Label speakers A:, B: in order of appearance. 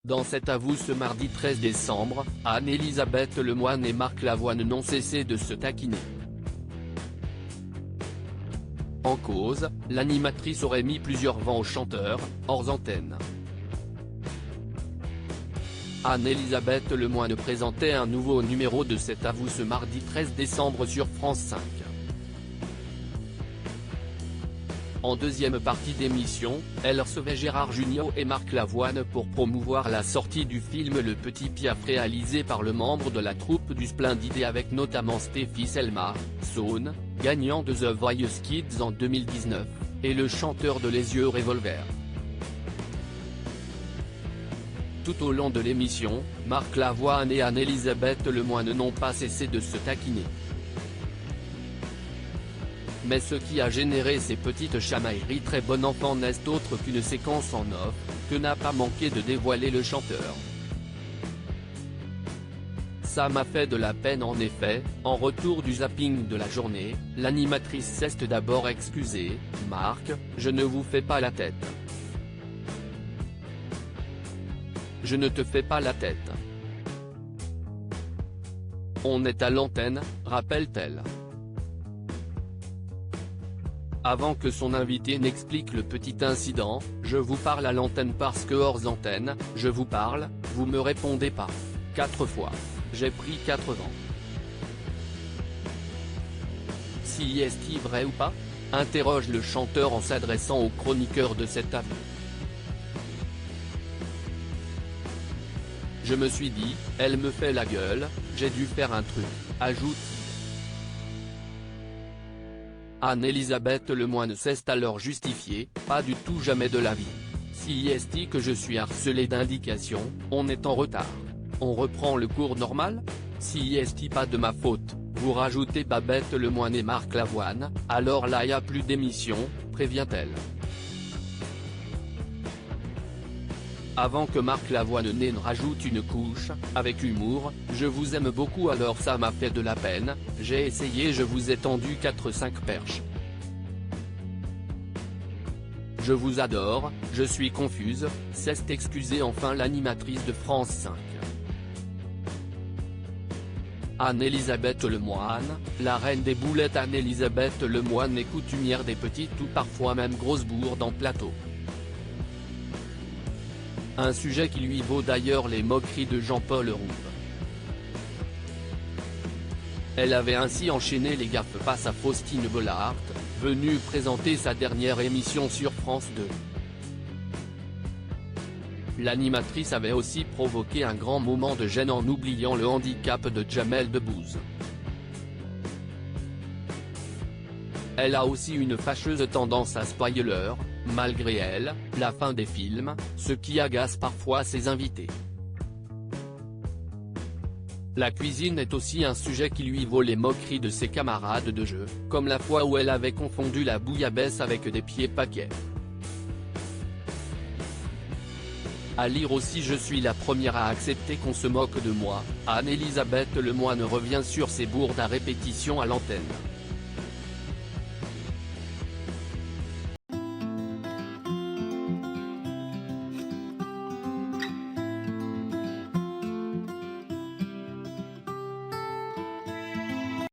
A: Dans cet avou ce mardi 13 décembre, Anne-Elisabeth Lemoine et Marc Lavoine n'ont cessé de se taquiner. En cause, l'animatrice aurait mis plusieurs vents au chanteur, hors antenne. Anne-Elisabeth Lemoine présentait un nouveau numéro de cet avou ce mardi 13 décembre sur France 5. En deuxième partie d'émission, elle recevait Gérard Jugnot et Marc Lavoine pour promouvoir la sortie du film Le Petit Piaf réalisé par le membre de la troupe du Splendide et avec notamment Stéphie Selma, Saône, gagnant de The Voice Kids en 2019, et le chanteur de Les Yeux Revolver. Tout au long de l'émission, Marc Lavoine et Anne-Elisabeth Lemoine n'ont pas cessé de se taquiner. Mais ce qui a généré ces petites chamailleries très bon enfant n'est autre qu'une séquence en off, que n'a pas manqué de dévoiler le chanteur. Ça m'a fait de la peine en effet, en retour du zapping de la journée, l'animatrice s'est d'abord excusée, « Marc, je ne vous fais pas la tête. Je ne te fais pas la tête. On est à l'antenne », rappelle-t-elle. Avant que son invité n'explique le petit incident, « Je vous parle à l'antenne parce que hors antenne, je vous parle, vous me répondez pas. 4 fois. J'ai pris 4 vents. » Si est-il vrai ou pas ? Interroge le chanteur en s'adressant au chroniqueur de cet avou. Je me suis dit, elle me fait la gueule, j'ai dû faire un truc, ajoute. Anne-Elisabeth Lemoine s'est alors justifiée, pas du tout jamais de la vie. Si est-il que je suis harcelé d'indications, on est en retard. On reprend le cours normal ? Si est-il pas de ma faute, vous rajoutez Babette Lemoine et Marc Lavoine, alors là y a plus d'émission, prévient-elle. Avant que Marc Lavoine ne rajoute une couche, avec humour, « Je vous aime beaucoup alors ça m'a fait de la peine, j'ai essayé je vous ai tendu 4-5 perches. Je vous adore, je suis confuse », s'est excusée enfin l'animatrice de France 5. Anne-Elisabeth Lemoine, la reine des boulettes. Anne-Elisabeth Lemoine est coutumière des petites ou parfois même grosses bourdes en plateau. Un sujet qui lui vaut d'ailleurs les moqueries de Jean-Paul Rouve. Elle avait ainsi enchaîné les gaffes face à Faustine Bollaert, venue présenter sa dernière émission sur France 2. L'animatrice avait aussi provoqué un grand moment de gêne en oubliant le handicap de Jamel Debbouze. Elle a aussi une fâcheuse tendance à spoiler, malgré elle, la fin des films, ce qui agace parfois ses invités. La cuisine est aussi un sujet qui lui vaut les moqueries de ses camarades de jeu, comme la fois où elle avait confondu la bouillabaisse avec des pieds paquets. À lire aussi Je suis la première à accepter qu'on se moque de moi, Anne-Elisabeth Lemoine revient sur ses bourdes à répétition à l'antenne.